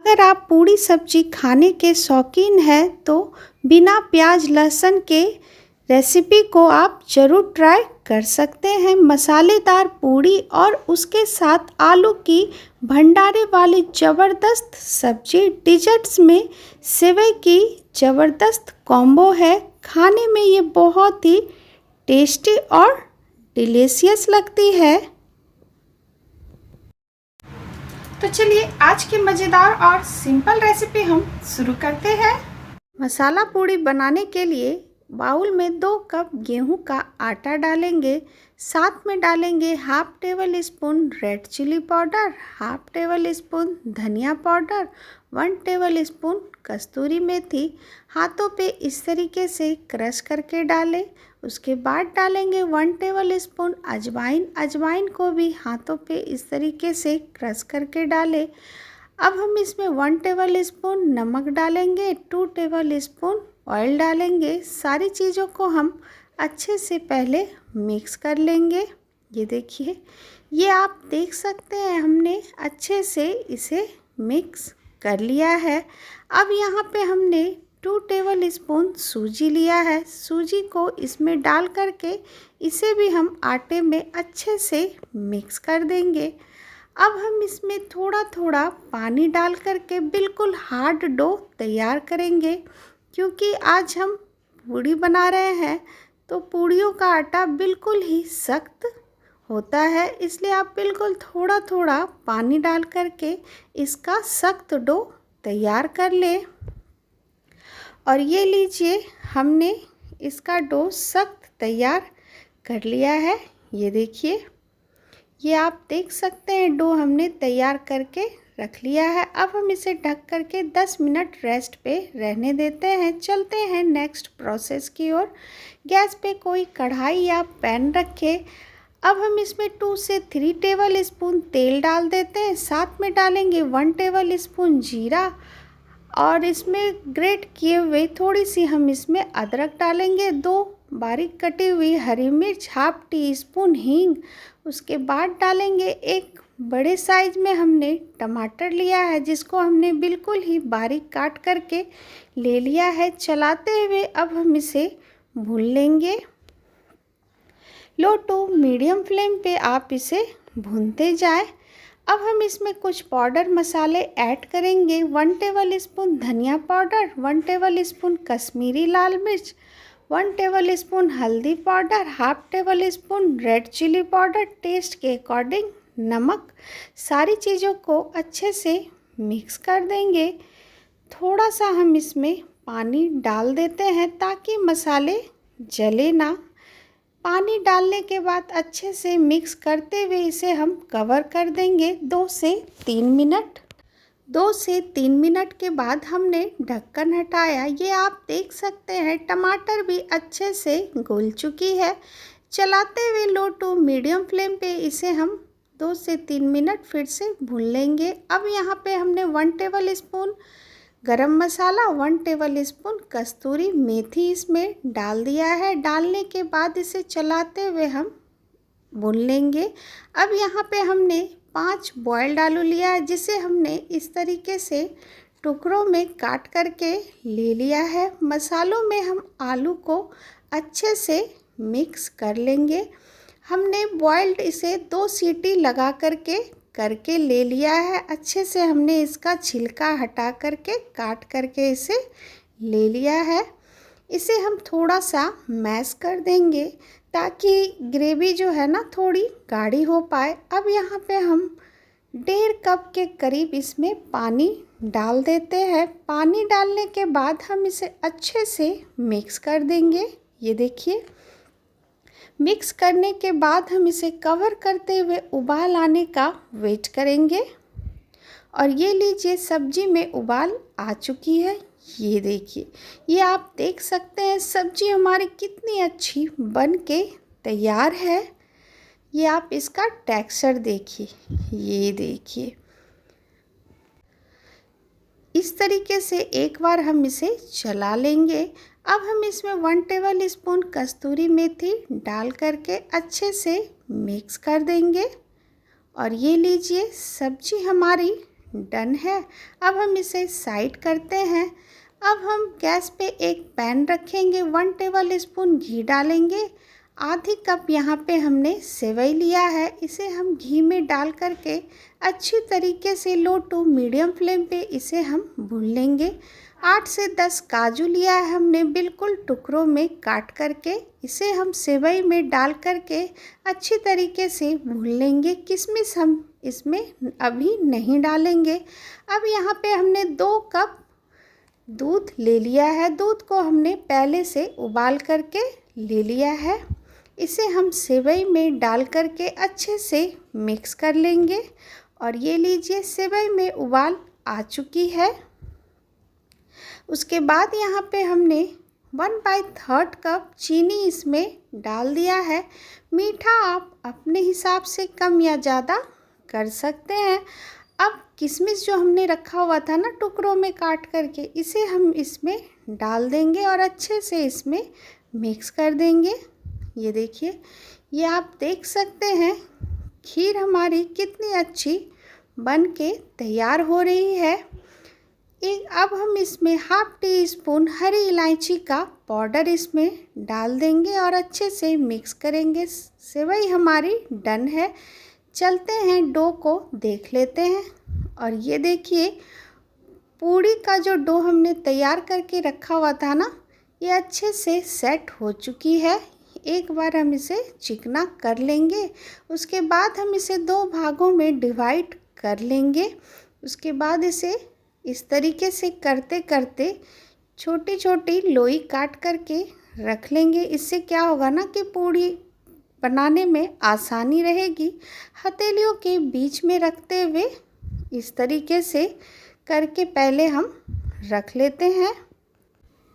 अगर आप पूड़ी सब्जी खाने के शौकीन हैं तो बिना प्याज लहसुन के रेसिपी को आप ज़रूर ट्राई कर सकते हैं। मसालेदार पूड़ी और उसके साथ आलू की भंडारे वाली ज़बरदस्त सब्जी डिजर्ट्स में सेवई की ज़बरदस्त कॉम्बो है। खाने में ये बहुत ही टेस्टी और डिलीशियस लगती है। तो चलिए आज की मज़ेदार और सिंपल रेसिपी हम शुरू करते हैं। मसाला पूड़ी बनाने के लिए बाउल में 2 कप गेहूं का आटा डालेंगे। साथ में डालेंगे half tablespoon red chilli powder, half tablespoon धनिया पाउडर, 1 टेबल स्पून कस्तूरी मेथी। हाथों पे इस तरीके से क्रश करके डालें। उसके बाद डालेंगे 1 टेबल स्पून अजवाइन। अजवाइन को भी हाथों पे इस तरीके से क्रश करके डालें। अब हम इसमें 1 टेबल स्पून नमक डालेंगे, 2 टेबल स्पून ऑयल डालेंगे। सारी चीज़ों को हम अच्छे से पहले मिक्स कर लेंगे। ये देखिए, ये आप देख सकते हैं हमने अच्छे से इसे मिक्स कर लिया है। अब यहाँ पे हमने 2 टेबल स्पून सूजी लिया है। सूजी को इसमें डाल करके इसे भी हम आटे में अच्छे से मिक्स कर देंगे। अब हम इसमें थोड़ा थोड़ा पानी डाल करके बिल्कुल हार्ड डो तैयार करेंगे, क्योंकि आज हम पूड़ी बना रहे हैं तो पूड़ियों का आटा बिल्कुल ही सख्त होता है, इसलिए आप बिल्कुल थोड़ा थोड़ा पानी डाल करके इसका सख्त डो तैयार कर लें। और ये लीजिए, हमने इसका डो सख्त तैयार कर लिया है। ये देखिए, ये आप देख सकते हैं डो हमने तैयार करके रख लिया है। अब हम इसे ढक करके 10 मिनट रेस्ट पे रहने देते हैं। चलते हैं नेक्स्ट प्रोसेस की ओर। गैस पे कोई कढ़ाई या पैन रखें। अब हम इसमें 2 से 3 टेबल स्पून तेल डाल देते हैं। साथ में डालेंगे 1 टेबल स्पून जीरा और इसमें ग्रेट किए हुए थोड़ी सी हम इसमें अदरक डालेंगे, 2 बारीक कटी हुई हरी मिर्च, हाफ टी स्पून हींग। उसके बाद डालेंगे एक बड़े साइज में हमने टमाटर लिया है, जिसको हमने बिल्कुल ही बारीक काट करके ले लिया है। चलाते हुए अब हम इसे भून लेंगे। लो टू मीडियम फ्लेम पे आप इसे भूनते जाएं। अब हम इसमें कुछ पाउडर मसाले ऐड करेंगे। 1 टेबल स्पून धनिया पाउडर, 1 टेबल स्पून कश्मीरी लाल मिर्च, 1 टेबल स्पून हल्दी powder, half tablespoon red chilli powder, taste के अकॉर्डिंग नमक। सारी चीज़ों को अच्छे से मिक्स कर देंगे। थोड़ा सा हम इसमें पानी डाल देते हैं ताकि मसाले जले ना। पानी डालने के बाद अच्छे से मिक्स करते हुए इसे हम कवर कर देंगे 2 से 3 मिनट। 2 से 3 मिनट के बाद हमने ढक्कन हटाया। ये आप देख सकते हैं टमाटर भी अच्छे से घुल चुकी है। चलाते हुए लो टू मीडियम फ्लेम पे इसे हम 2 से 3 मिनट फिर से भून लेंगे। अब यहाँ पे हमने 1 टेबल स्पून गरम मसाला, 1 टेबल स्पून कस्तूरी मेथी इसमें डाल दिया है। डालने के बाद इसे चलाते हुए हम भून लेंगे। अब यहाँ पे हमने 5 बॉयल्ड आलू लिया है, जिसे हमने इस तरीके से टुकड़ों में काट करके ले लिया है। मसालों में हम आलू को अच्छे से मिक्स कर लेंगे। हमने बॉयल्ड इसे 2 सीटी लगा करके ले लिया है। अच्छे से हमने इसका छिलका हटा करके काट करके इसे ले लिया है। इसे हम थोड़ा सा मैश कर देंगे ताकि ग्रेवी जो है ना थोड़ी गाढ़ी हो पाए। अब यहाँ पे हम 1.5 कप के करीब इसमें पानी डाल देते हैं। पानी डालने के बाद हम इसे अच्छे से मिक्स कर देंगे। ये देखिए, मिक्स करने के बाद हम इसे कवर करते हुए उबाल आने का वेट करेंगे। और ये लीजिए, सब्जी में उबाल आ चुकी है। ये देखिए, ये आप देख सकते हैं सब्जी हमारी कितनी अच्छी बन के तैयार है। ये आप इसका टेक्सचर देखिए। ये देखिए, इस तरीके से एक बार हम इसे चला लेंगे। अब हम इसमें 1 टेबल स्पून कस्तूरी मेथी डाल करके अच्छे से मिक्स कर देंगे। और ये लीजिए, सब्जी हमारी डन है। अब हम इसे साइड करते हैं। अब हम गैस पे एक पैन रखेंगे, 1 टेबल स्पून घी डालेंगे। आधी कप यहाँ पे हमने सेवई लिया है, इसे हम घी में डाल करके अच्छी तरीके से लो टू मीडियम फ्लेम पे इसे हम भून लेंगे। 8 से 10 काजू लिया है हमने बिल्कुल टुकड़ों में काट करके, इसे हम सेवई में डाल करके अच्छी तरीके से भून लेंगे। किशमिश हम इसमें अभी नहीं डालेंगे। अब यहाँ पे हमने 2 कप दूध ले लिया है। दूध को हमने पहले से उबाल करके ले लिया है। इसे हम सेवई में डाल करके अच्छे से मिक्स कर लेंगे। और ये लीजिए, सेवई में उबाल आ चुकी है। उसके बाद यहाँ पे हमने 1/3 कप चीनी इसमें डाल दिया है। मीठा आप अपने हिसाब से कम या ज़्यादा कर सकते हैं। अब किशमिश जो हमने रखा हुआ था ना टुकड़ों में काट करके, इसे हम इसमें डाल देंगे और अच्छे से इसमें मिक्स कर देंगे। ये देखिए, ये आप देख सकते हैं खीर हमारी कितनी अच्छी बन के तैयार हो रही है। अब हम इसमें 1/2 टीस्पून हरी इलायची का पाउडर इसमें डाल देंगे और अच्छे से मिक्स करेंगे। सेवई हमारी डन है। चलते हैं डो को देख लेते हैं। और ये देखिए, पूड़ी का जो डो हमने तैयार करके रखा हुआ था ना, ये अच्छे से सेट हो चुकी है। एक बार हम इसे चिकना कर लेंगे। उसके बाद हम इसे 2 भागों में डिवाइड कर लेंगे। उसके बाद इसे इस तरीके से करते करते छोटी छोटी लोई काट करके रख लेंगे। इससे क्या होगा ना कि पूड़ी बनाने में आसानी रहेगी। हथेलियों के बीच में रखते हुए इस तरीके से करके पहले हम रख लेते हैं।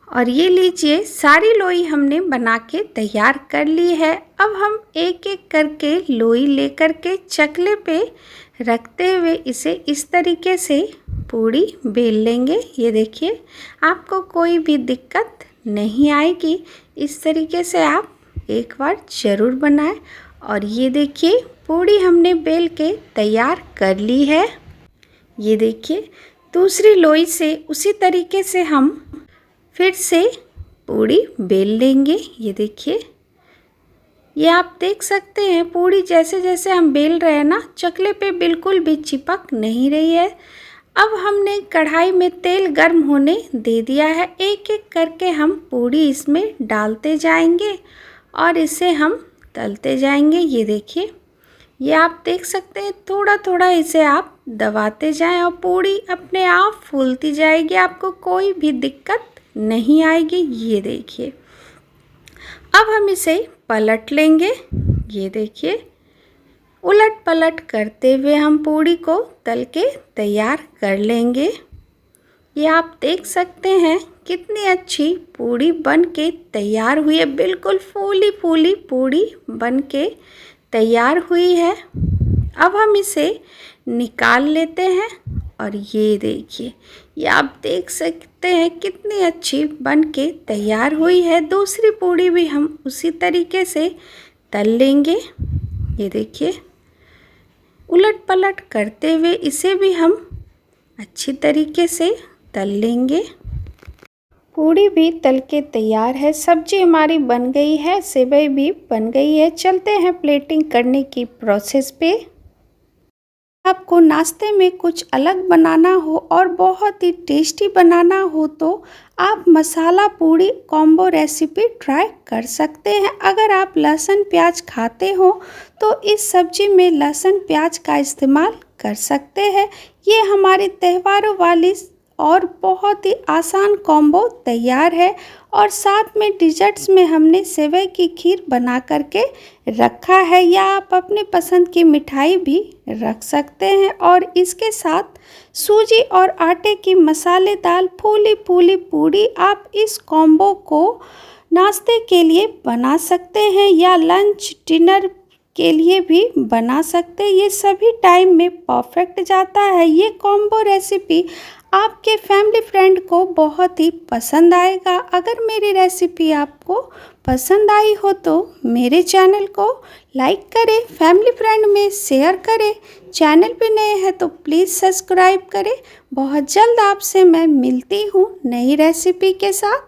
और ये लीजिए, सारी लोई हमने बना के तैयार कर ली है। अब हम एक एक करके लोई लेकर के चकले पे रखते हुए इसे इस तरीके से पूड़ी बेल लेंगे। ये देखिए, आपको कोई भी दिक्कत नहीं आएगी। इस तरीके से आप एक बार ज़रूर बनाएं। और ये देखिए, पूड़ी हमने बेल के तैयार कर ली है। ये देखिए, दूसरी लोई से उसी तरीके से हम फिर से पूड़ी बेल लेंगे। ये देखिए, ये आप देख सकते हैं पूड़ी जैसे जैसे हम बेल रहे हैं ना, चकले पे बिल्कुल भी चिपक नहीं रही है। अब हमने कढ़ाई में तेल गर्म होने दे दिया है। एक एक करके हम पूड़ी इसमें डालते जाएंगे और इसे हम तलते जाएंगे। ये देखिए, ये आप देख सकते हैं, थोड़ा थोड़ा इसे आप दबाते जाएं और पूड़ी अपने आप फूलती जाएगी। आपको कोई भी दिक्कत नहीं आएगी। ये देखिए, अब हम इसे पलट लेंगे। ये देखिए, उलट पलट करते हुए हम पूड़ी को तल के तैयार कर लेंगे। ये आप देख सकते हैं कितनी अच्छी पूड़ी बन के तैयार हुई है। बिल्कुल फूली फूली पूड़ी बन के तैयार हुई है। अब हम इसे निकाल लेते हैं। और ये देखिए, ये आप देख सकते हैं कितनी अच्छी बन के तैयार हुई है। दूसरी पूड़ी भी हम उसी तरीके से तल लेंगे। ये देखिए, उलट पलट करते हुए इसे भी हम अच्छी तरीके से तल लेंगे। पूड़ी भी तल के तैयार है। सब्जी हमारी बन गई है, सेवई भी बन गई है। चलते हैं प्लेटिंग करने की प्रोसेस पे। आपको नाश्ते में कुछ अलग बनाना हो और बहुत ही टेस्टी बनाना हो तो आप मसाला पूड़ी कॉम्बो रेसिपी ट्राई कर सकते हैं। अगर आप लहसुन प्याज खाते हो तो इस सब्जी में लहसुन प्याज का इस्तेमाल कर सकते हैं। ये हमारे त्योहारों वाली और बहुत ही आसान कॉम्बो तैयार है। और साथ में डिजर्ट्स में हमने सेवई की खीर बना करके रखा है, या आप अपने पसंद की मिठाई भी रख सकते हैं। और इसके साथ सूजी और आटे की मसालेदार फूली फूली पूड़ी आप इस कॉम्बो को नाश्ते के लिए बना सकते हैं या लंच डिनर के लिए भी बना सकते हैं। ये सभी टाइम में परफेक्ट जाता है। ये कॉम्बो रेसिपी आपके फैमिली फ्रेंड को बहुत ही पसंद आएगा। अगर मेरी रेसिपी आपको पसंद आई हो तो मेरे चैनल को लाइक करें, फैमिली फ्रेंड में शेयर करें। चैनल पे नए हैं तो प्लीज़ सब्सक्राइब करें। बहुत जल्द आपसे मैं मिलती हूँ नई रेसिपी के साथ।